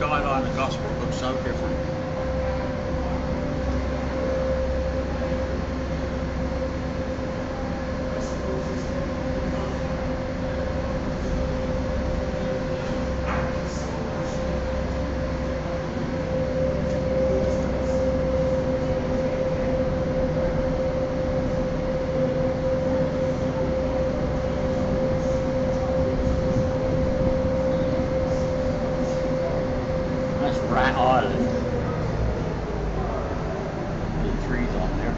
skyline of Gosport looks so different. Rat Island. The trees on there.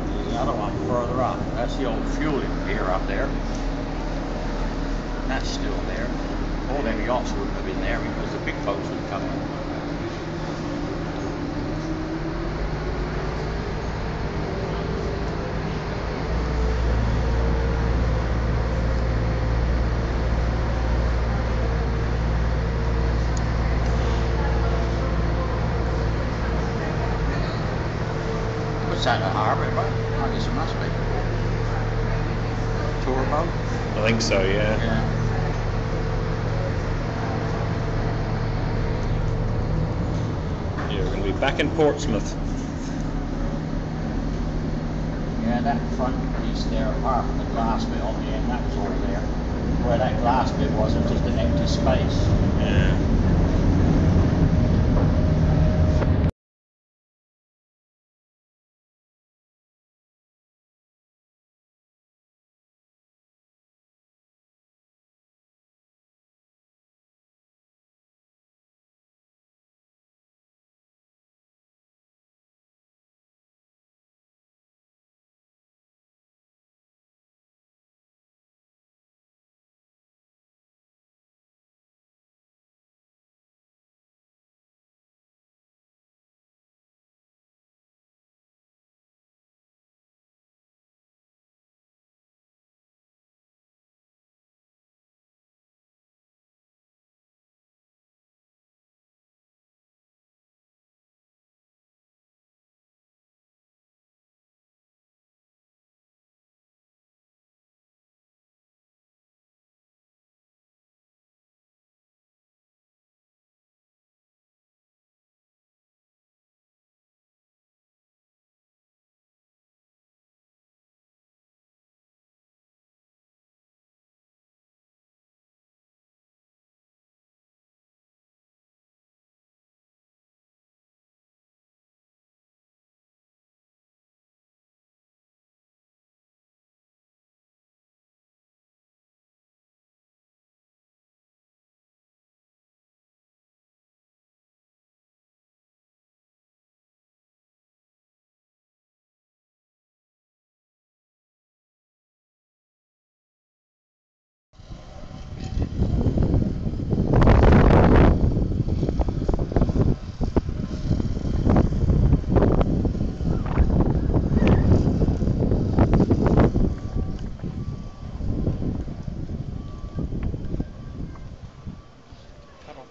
There's another one further up. That's the old fueling pier up there. That's still there. All them yachts wouldn't have been there because the big boats would come in. Is that a harbour boat? I guess it must be. Tour boat? I think so, yeah. Yeah, we're going to be back in Portsmouth. Yeah, that front piece there, apart from the glass bit on the end, that was all there. Where that glass bit was, it was just an empty space. Yeah.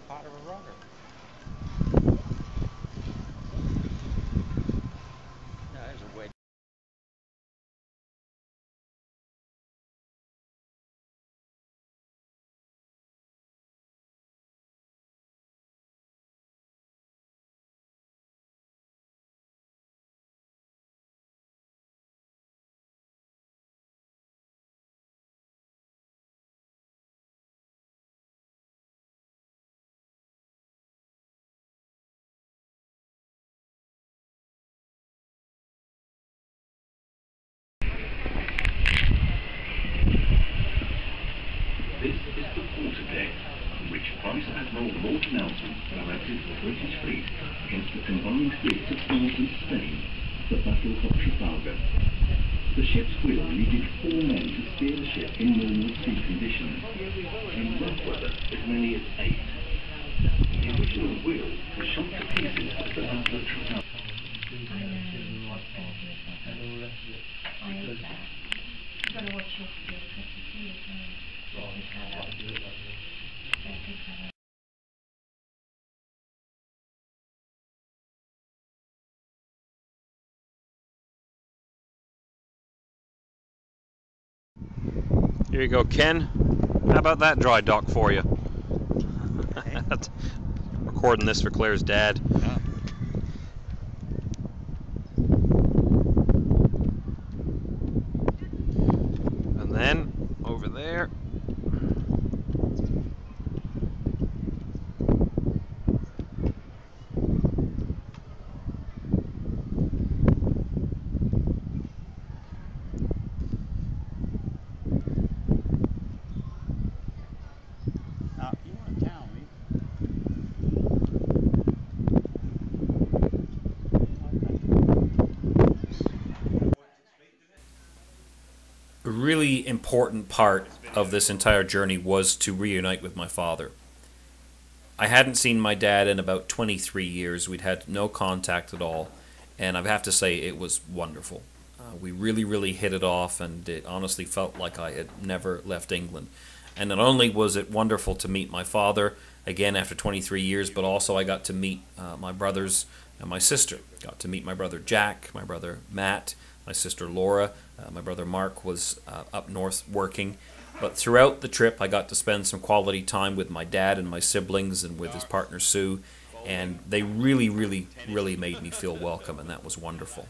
Part of a rocker. No, there's a wedge. This is the quarterdeck, on which Vice Admiral Lord Nelson directed the British fleet against the combined fleets of France and Spain at the Battle of Trafalgar. The ship's wheel needed 4 men to steer the ship in normal sea conditions. In rough weather, as many as 8. The original wheel was shot to pieces at the Battle of Trafalgar. You've got to watch your custody as well. Here you go, Ken. How about that dry dock for you? Okay. Recording this for Claire's dad. Yeah. And then over there. Now, you want to tell me? A really important part of this entire journey was to reunite with my father. I hadn't seen my dad in about 23 years. We'd had no contact at all, and I have to say it was wonderful. We really, really hit it off, and it honestly felt like I had never left England. And not only was it wonderful to meet my father again after 23 years, but also I got to meet my brothers and my sister. Got to meet my brother Jack, my brother Matt, my sister Laura. My brother Mark was up north working. But throughout the trip, I got to spend some quality time with my dad and my siblings and with his partner Sue. And they really, really, really made me feel welcome, and that was wonderful.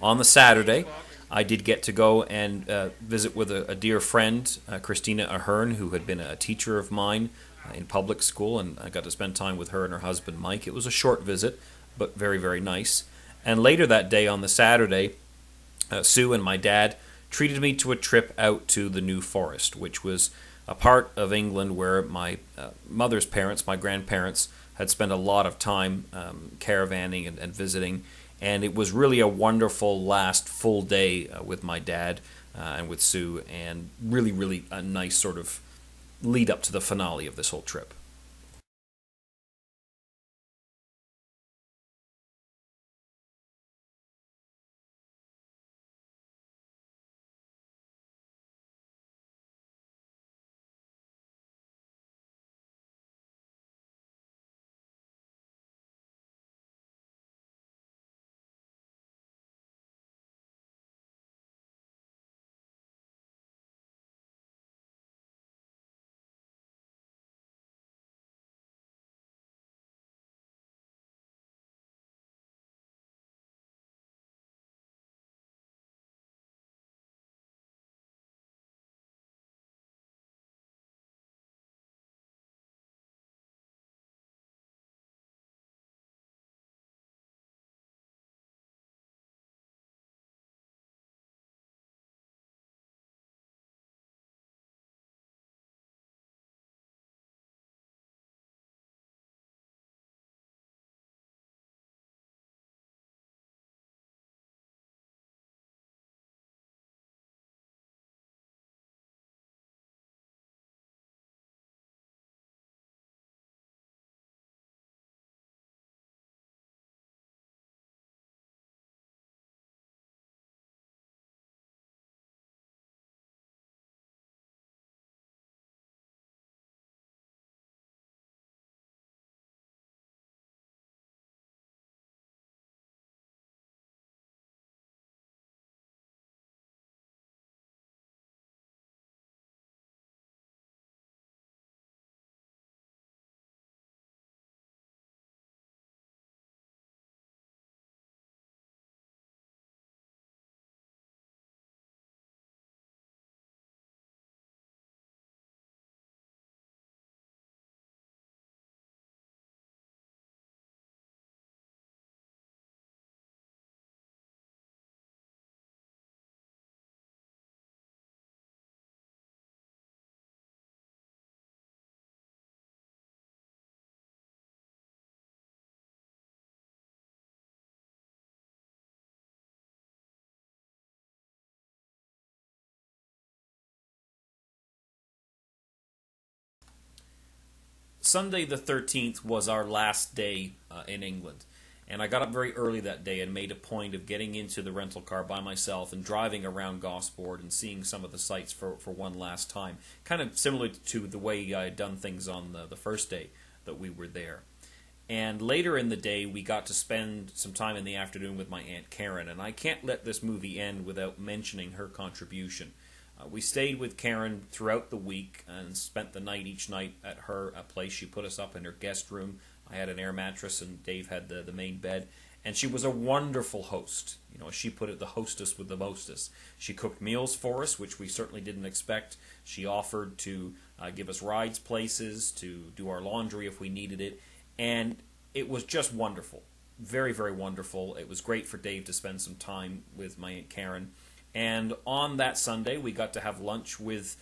On the Saturday, I did get to go and visit with a dear friend, Christina Ahern, who had been a teacher of mine in public school, and I got to spend time with her and her husband Mike. It was a short visit, but very, very nice. And later that day, on the Saturday, Sue and my dad treated me to a trip out to the New Forest, which was a part of England where my mother's parents, my grandparents, had spent a lot of time caravanning and visiting. And it was really a wonderful last full day with my dad and with Sue, and really, really a nice sort of lead up to the finale of this whole trip. Sunday the 13th was our last day in England. And I got up very early that day and made a point of getting into the rental car by myself and driving around Gosport and seeing some of the sights for one last time. Kind of similar to the way I had done things on the first day that we were there. And later in the day, we got to spend some time in the afternoon with my Aunt Karen. And I can't let this movie end without mentioning her contribution. We stayed with Karen throughout the week and spent the night each night at her place. She put us up in her guest room. I had an air mattress and Dave had the main bed. And she was a wonderful host. You know, as she put it, the hostess with the mostest. She cooked meals for us, which we certainly didn't expect. She offered to give us rides places, to do our laundry if we needed it. And it was just wonderful. Very, very wonderful. It was great for Dave to spend some time with my Aunt Karen. And on that Sunday, we got to have lunch with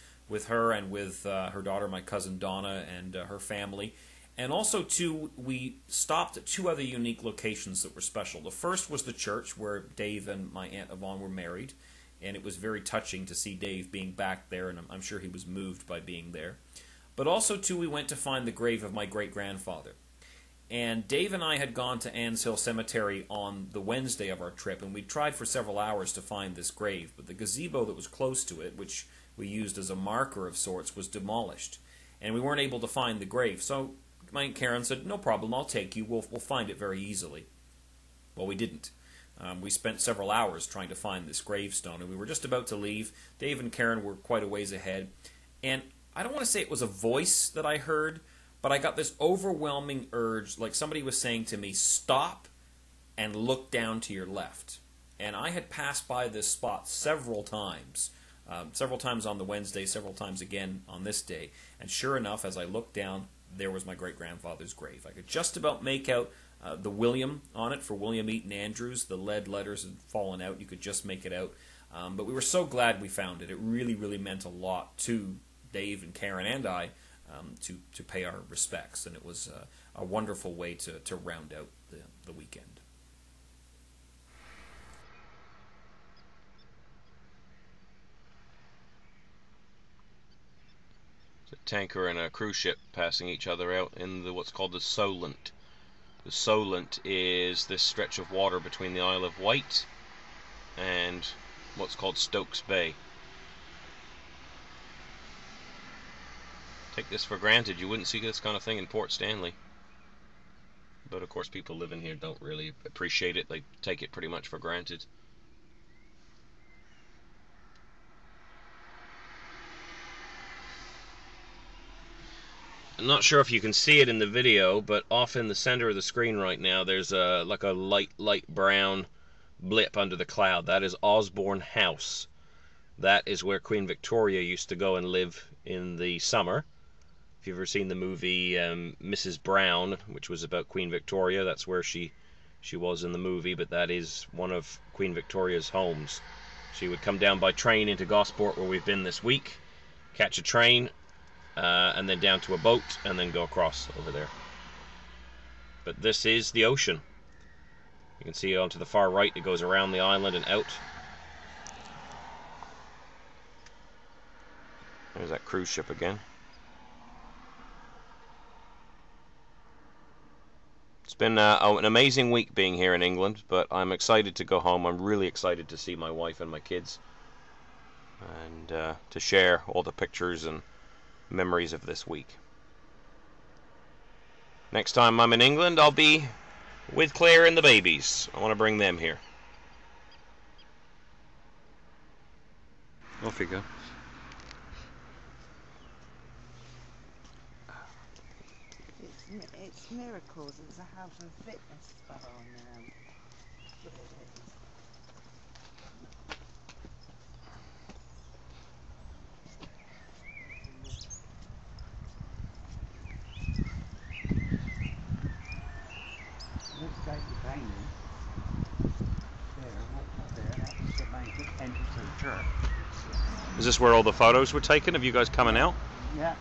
her and with her daughter, my cousin Donna, and her family. And also, too, we stopped at 2 other unique locations that were special. The first was the church where Dave and my Aunt Yvonne were married, and it was very touching to see Dave being back there, and I'm sure he was moved by being there. But also, too, we went to find the grave of my great-grandfather. And Dave and I had gone to Anns Hill Cemetery on the Wednesday of our trip, and we tried for several hours to find this grave, but the gazebo that was close to it, which we used as a marker of sorts, was demolished, and we weren't able to find the grave. So my Aunt Karen said, "No problem, I'll take you. We'll find it very easily." Well, we didn't. We spent several hours trying to find this gravestone, and we were just about to leave. Dave and Karen were quite a ways ahead, and I don't want to say it was a voice that I heard, but I got this overwhelming urge, like somebody was saying to me, "Stop and look down to your left." And I had passed by this spot several times on the Wednesday, several times again on this day. And sure enough, as I looked down, there was my great-grandfather's grave. I could just about make out the William on it for William Eaton Andrews. The lead letters had fallen out. You could just make it out. But we were so glad we found it. It really, really meant a lot to Dave and Karen and I to pay our respects. And it was a wonderful way to round out the weekend. A tanker and a cruise ship passing each other out in what's called the Solent. The Solent is this stretch of water between the Isle of Wight and what's called Stokes Bay. Take this for granted. You wouldn't see this kind of thing in Port Stanley. But of course people living here don't really appreciate it. They take it pretty much for granted. I'm not sure if you can see it in the video, but off in the center of the screen right now there's like a light brown blip under the cloud. That is Osborne House. That is where Queen Victoria used to go and live in the summer. If you've ever seen the movie Mrs. Brown, which was about Queen Victoria, that's where she was in the movie, but that is one of Queen Victoria's homes. She would come down by train into Gosport, where we've been this week, catch a train, and then down to a boat, and then go across over there. But this is the ocean. You can see on to the far right, it goes around the island and out. There's that cruise ship again. It's been an amazing week being here in England, but I'm excited to go home. I'm really excited to see my wife and my kids, and to share all the pictures and memories of this week. Next time I'm in England, I'll be with Claire and the babies. I want to bring them here. Off you go. It's Miracles. It's a health and fitness spa on Let's go to Bainey. There, walk up there. That's the main entrance to the church. Is this where all the photos were taken of you guys coming out? Yeah.